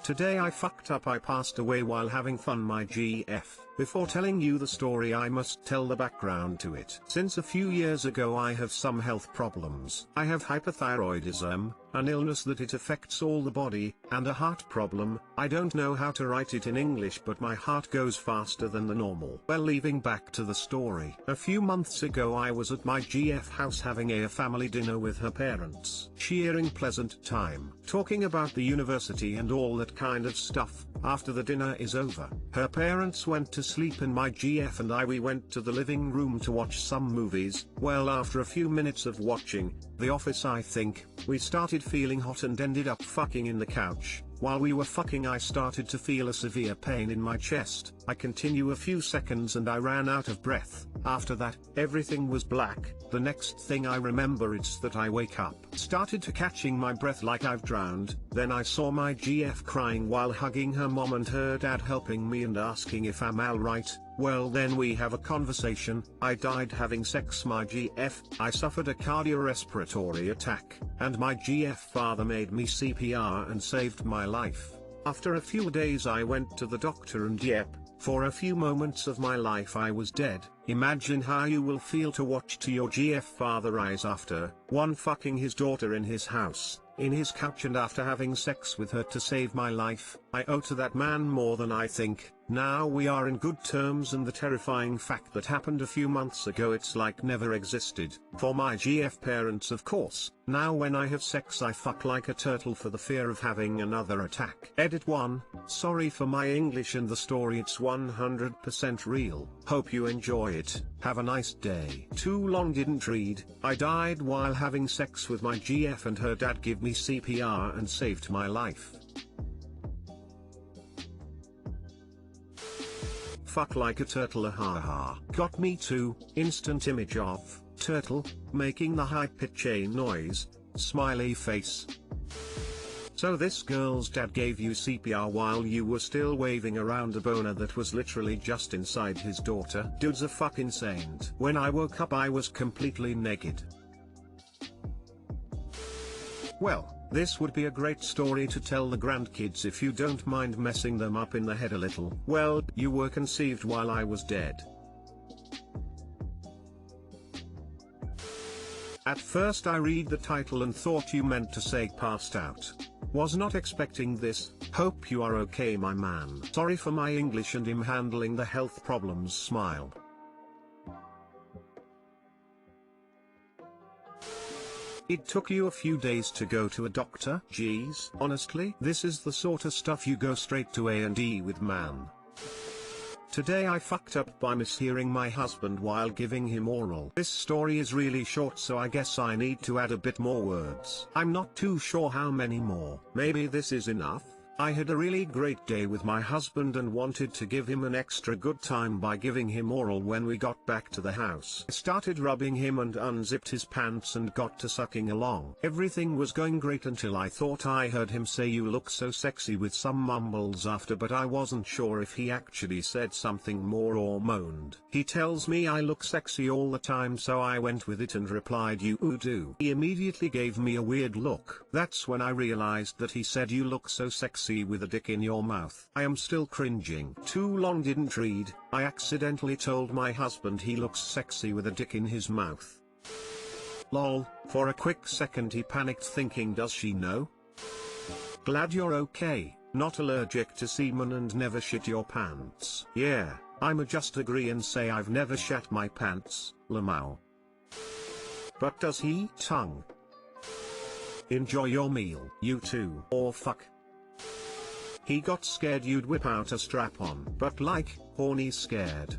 Today I fucked up. I passed away while having fun my GF. Before telling you the story I must tell the background to it. Since a few years ago I have some health problems. I have hypothyroidism, an illness that it affects all the body, and a heart problem. I don't know how to write it in English but my heart goes faster than the normal. Well, leaving back to the story. A few months ago I was at my GF house having a family dinner with her parents. Sharing pleasant time. Talking about the university and all that kind of stuff. After the dinner is over, her parents went to sleep and my GF and we went to the living room to watch some movies. Well, after a few minutes of watching The Office I think, we started feeling hot and ended up fucking in the couch. While we were fucking I started to feel a severe pain in my chest. I continue a few seconds and I ran out of breath. After that, everything was black. The next thing I remember is that I wake up. Started to catching my breath like I've drowned. Then I saw my GF crying while hugging her mom and her dad helping me and asking if I'm alright. Well, then we have a conversation. I died having sex my GF. I suffered a cardiorespiratory attack, and my GF father made me CPR and saved my life. After a few days I went to the doctor and yep, for a few moments of my life I was dead. Imagine how you will feel to watch to your GF father rise after one fucking his daughter in his house, in his couch, and after having sex with her to save my life. I owe to that man more than I think. Now we are in good terms and the terrifying fact that happened a few months ago it's like never existed. For my GF parents of course. Now when I have sex I fuck like a turtle for the fear of having another attack. Edit 1, sorry for my English and the story, it's 100% real. Hope you enjoy it. Have a nice day. Too long didn't read. I died while having sex with my GF and her dad gave me CPR and saved my life. Fuck like a turtle, haha. Got me too. Instant image of turtle making the high pitch A noise, smiley face. So this girl's dad gave you CPR while you were still waving around a boner that was literally just inside his daughter. Dude's a fucking saint. When I woke up I was completely naked. Well, this would be a great story to tell the grandkids if you don't mind messing them up in the head a little. Well, you were conceived while I was dead. At first I read the title and thought you meant to say passed out. Was not expecting this. Hope you are okay my man. Sorry for my English and him handling the health problems, smile. It took you a few days to go to a doctor? Geez. Honestly, this is the sort of stuff you go straight to A&E with, man. Today I fucked up by mishearing my husband while giving him oral. This story is really short so I guess I need to add a bit more words. I'm not too sure how many more. Maybe this is enough? I had a really great day with my husband and wanted to give him an extra good time by giving him oral when we got back to the house. I started rubbing him and unzipped his pants and got to sucking along. Everything was going great until I thought I heard him say you look so sexy with some mumbles after, but I wasn't sure if he actually said something more or moaned. He tells me I look sexy all the time so I went with it and replied you do. He immediately gave me a weird look. That's when I realized that he said you look so sexy with a dick in your mouth. I am still cringing. Too long didn't read. I accidentally told my husband he looks sexy with a dick in his mouth. Lol. For a quick second he panicked thinking does she know? Glad you're okay, not allergic to semen and never shit your pants. Yeah, I'ma just agree and say I've never shat my pants, lamau. But does he? Tongue. Enjoy your meal. You too. Or fuck. He got scared you'd whip out a strap-on. But like, horny scared.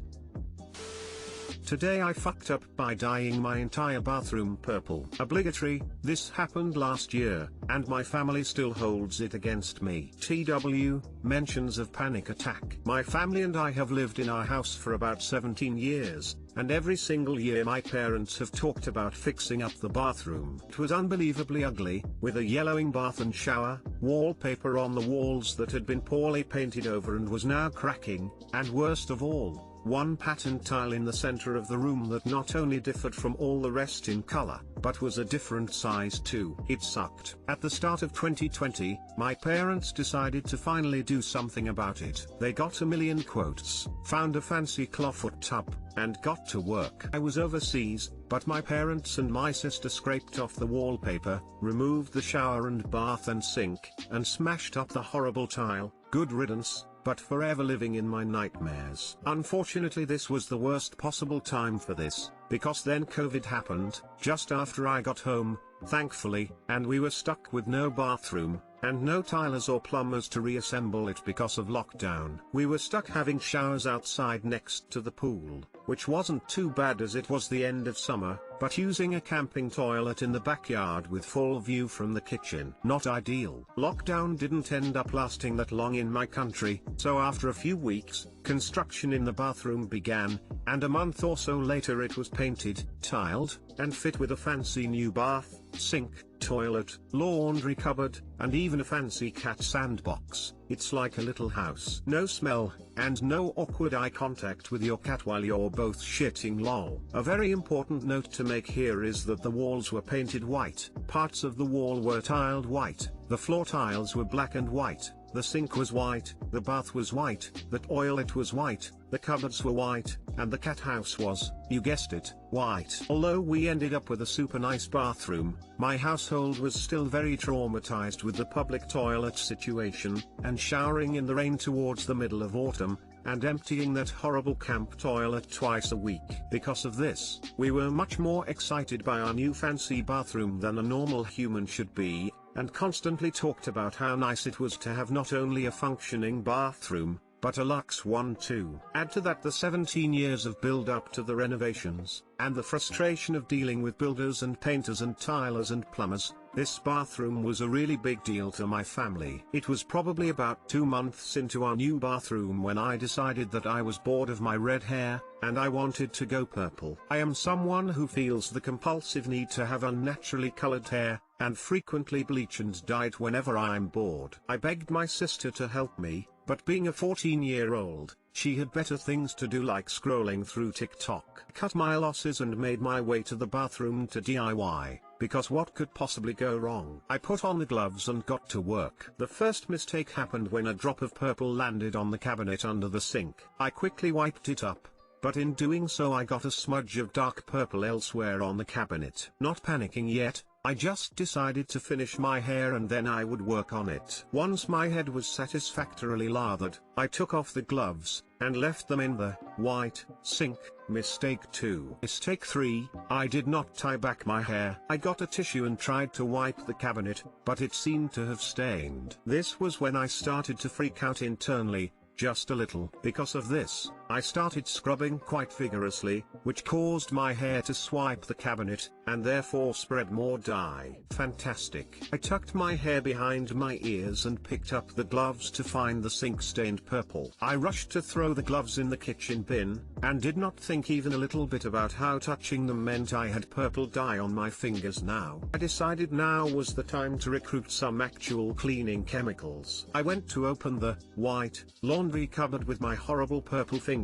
Today I fucked up by dyeing my entire bathroom purple. Obligatory. This happened last year, and my family still holds it against me. TW, mentions of panic attack. My family and I have lived in our house for about 17 years, and every single year my parents have talked about fixing up the bathroom. It was unbelievably ugly, with a yellowing bath and shower, wallpaper on the walls that had been poorly painted over and was now cracking, and worst of all, one patterned tile in the center of the room that not only differed from all the rest in color, but was a different size too. It sucked. At the start of 2020, my parents decided to finally do something about it. They got a million quotes, found a fancy clawfoot tub, and got to work. I was overseas, but my parents and my sister scraped off the wallpaper, removed the shower and bath and sink, and smashed up the horrible tile. Good riddance, but forever living in my nightmares. Unfortunately, this was the worst possible time for this, because then COVID happened, just after I got home, thankfully, and we were stuck with no bathroom, and no tilers or plumbers to reassemble it because of lockdown. We were stuck having showers outside next to the pool, which wasn't too bad as it was the end of summer, but using a camping toilet in the backyard with full view from the kitchen. Not ideal. Lockdown didn't end up lasting that long in my country, so after a few weeks, construction in the bathroom began, and a month or so later it was painted, tiled, and fit with a fancy new bath, sink, toilet, laundry cupboard, and even a fancy cat sandbox. It's like a little house. No smell, and no awkward eye contact with your cat while you're both shitting lol. A very important note to make here is that the walls were painted white, parts of the wall were tiled white, the floor tiles were black and white, the sink was white, the bath was white, the toilet was white, the cupboards were white, and the cat house was, you guessed it, white. Although we ended up with a super nice bathroom, my household was still very traumatized with the public toilet situation, and showering in the rain towards the middle of autumn, and emptying that horrible camp toilet twice a week. Because of this, we were much more excited by our new fancy bathroom than a normal human should be, and constantly talked about how nice it was to have not only a functioning bathroom, but a luxe one too. Add to that the 17 years of build up to the renovations, and the frustration of dealing with builders and painters and tilers and plumbers. This bathroom was a really big deal to my family. It was probably about 2 months into our new bathroom when I decided that I was bored of my red hair, and I wanted to go purple. I am someone who feels the compulsive need to have unnaturally colored hair, and frequently bleach and dye it whenever I'm bored. I begged my sister to help me, but being a 14-year-old, she had better things to do like scrolling through TikTok. I cut my losses and made my way to the bathroom to DIY, because what could possibly go wrong? I put on the gloves and got to work. The first mistake happened when a drop of purple landed on the cabinet under the sink. I quickly wiped it up, but in doing so I got a smudge of dark purple elsewhere on the cabinet. Not panicking yet, I just decided to finish my hair and then I would work on it. Once my head was satisfactorily lathered, I took off the gloves, and left them in the white sink. Mistake 2. Mistake 3, I did not tie back my hair. I got a tissue and tried to wipe the cabinet, but it seemed to have stained. This was when I started to freak out internally, just a little. Because of this, I started scrubbing quite vigorously, which caused my hair to swipe the cabinet, and therefore spread more dye. Fantastic. I tucked my hair behind my ears and picked up the gloves to find the sink stained purple. I rushed to throw the gloves in the kitchen bin, and did not think even a little bit about how touching them meant I had purple dye on my fingers now. I decided now was the time to recruit some actual cleaning chemicals. I went to open the white laundry cupboard with my horrible purple fingers,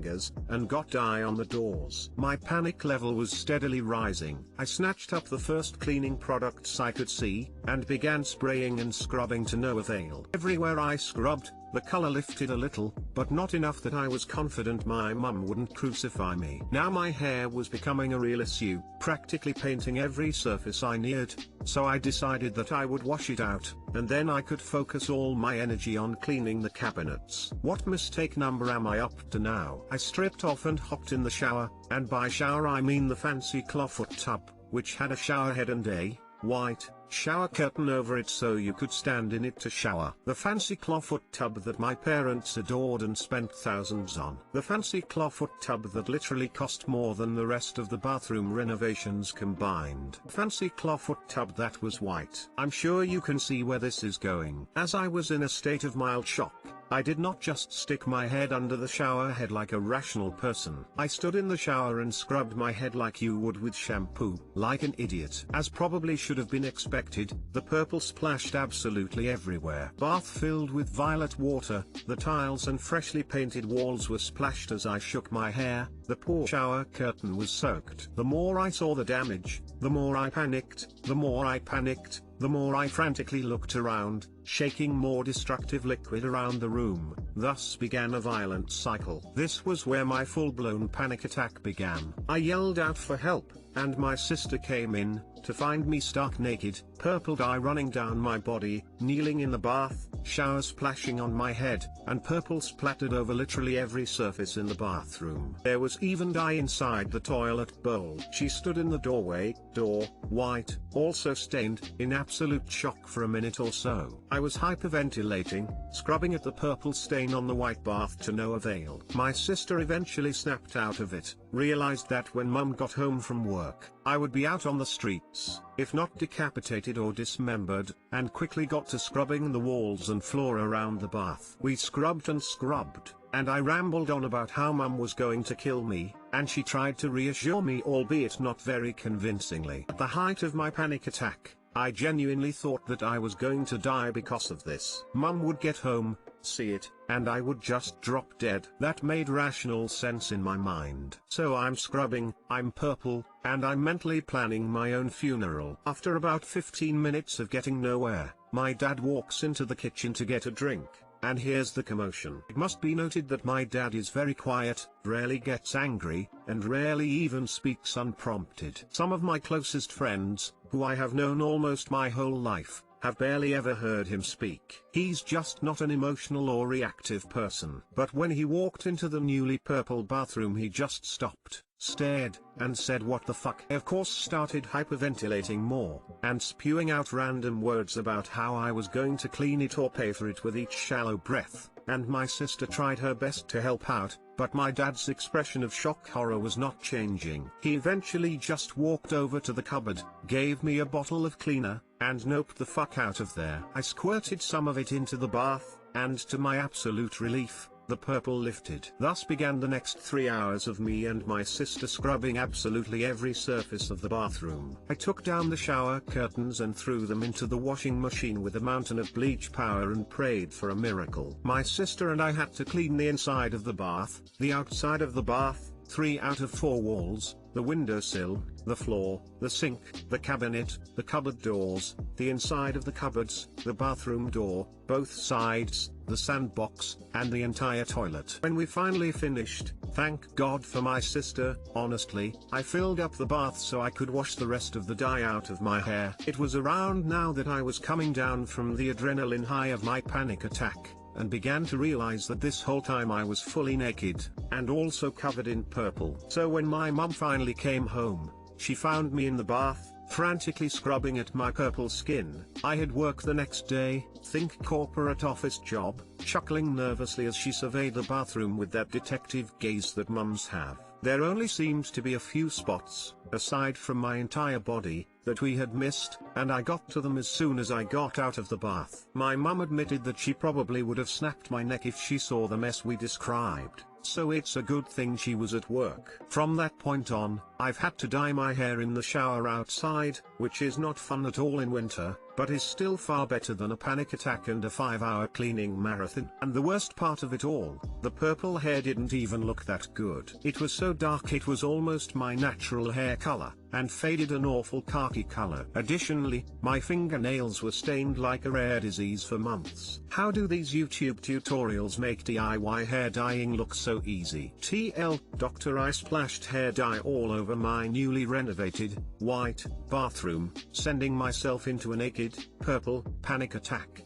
and got dye on the doors. My panic level was steadily rising. I snatched up the first cleaning products I could see, and began spraying and scrubbing to no avail. Everywhere I scrubbed, the color lifted a little, but not enough that I was confident my mum wouldn't crucify me. Now my hair was becoming a real issue, practically painting every surface I neared, so I decided that I would wash it out, and then I could focus all my energy on cleaning the cabinets. What mistake number am I up to now? I stripped off and hopped in the shower, and by shower I mean the fancy clawfoot tub, which had a shower head and a white shower curtain over it so you could stand in it to shower. The fancy clawfoot tub that my parents adored and spent thousands on. The fancy clawfoot tub that literally cost more than the rest of the bathroom renovations combined. Fancy clawfoot tub that was white. I'm sure you can see where this is going. As I was in a state of mild shock, I did not just stick my head under the shower head like a rational person. I stood in the shower and scrubbed my head like you would with shampoo, like an idiot. As probably should have been expected, the purple splashed absolutely everywhere. Bath filled with violet water, the tiles and freshly painted walls were splashed as I shook my hair, the poor shower curtain was soaked. The more I saw the damage, the more I panicked, the more I panicked, the more I frantically looked around, shaking more destructive liquid around the room. Thus began a violent cycle. This was where my full-blown panic attack began. I yelled out for help, and my sister came in, to find me stark naked, purple dye running down my body, kneeling in the bath, shower splashing on my head, and purple splattered over literally every surface in the bathroom. There was even dye inside the toilet bowl. She stood in the doorway, door, white, also stained, in absolute shock for a minute or so. I was hyperventilating, scrubbing at the purple stain on the white bath to no avail. My sister eventually snapped out of it, realized that when Mum got home from work, I would be out on the streets, if not decapitated or dismembered, and quickly got to scrubbing the walls and floor around the bath. We scrubbed and scrubbed, and I rambled on about how Mum was going to kill me, and she tried to reassure me, albeit not very convincingly. At the height of my panic attack, I genuinely thought that I was going to die because of this. Mum would get home, see it, and I would just drop dead. That made rational sense in my mind. So I'm scrubbing, I'm purple, and I'm mentally planning my own funeral. After about 15 minutes of getting nowhere, my dad walks into the kitchen to get a drink, and here's the commotion. It must be noted that my dad is very quiet, rarely gets angry, and rarely even speaks unprompted. Some of my closest friends, who I have known almost my whole life, have barely ever heard him speak. He's just not an emotional or reactive person. But when he walked into the newly purple bathroom, he just stopped, stared, and said, "What the fuck?" I of course started hyperventilating more, and spewing out random words about how I was going to clean it or pay for it with each shallow breath, and my sister tried her best to help out, but my dad's expression of shock horror was not changing. He eventually just walked over to the cupboard, gave me a bottle of cleaner, and noped the fuck out of there. I squirted some of it into the bath, and to my absolute relief, the purple lifted. Thus began the next 3 hours of me and my sister scrubbing absolutely every surface of the bathroom. I took down the shower curtains and threw them into the washing machine with a mountain of bleach powder and prayed for a miracle. My sister and I had to clean the inside of the bath, the outside of the bath, 3 out of 4 walls, the windowsill, the floor, the sink, the cabinet, the cupboard doors, the inside of the cupboards, the bathroom door, both sides, the sandbox, and the entire toilet. When we finally finished, thank God for my sister, honestly, I filled up the bath so I could wash the rest of the dye out of my hair. It was around now that I was coming down from the adrenaline high of my panic attack, and began to realize that this whole time I was fully naked, and also covered in purple. So when my mum finally came home, she found me in the bath, frantically scrubbing at my purple skin. I had work the next day, think corporate office job, chuckling nervously as she surveyed the bathroom with that detective gaze that mums have. There only seemed to be a few spots, aside from my entire body, that we had missed, and I got to them as soon as I got out of the bath. My mum admitted that she probably would have snapped my neck if she saw the mess we described, so it's a good thing she was at work. From that point on, I've had to dye my hair in the shower outside, which is not fun at all in winter, but is still far better than a panic attack and a 5-hour cleaning marathon. And the worst part of it all, the purple hair didn't even look that good. It was so dark it was almost my natural hair color, and faded an awful khaki color. Additionally, my fingernails were stained like a rare disease for months. How do these YouTube tutorials make DIY hair dyeing look so easy? TL, Dr. I splashed hair dye all over my newly renovated, white, bathroom, sending myself into a naked, purple, panic attack.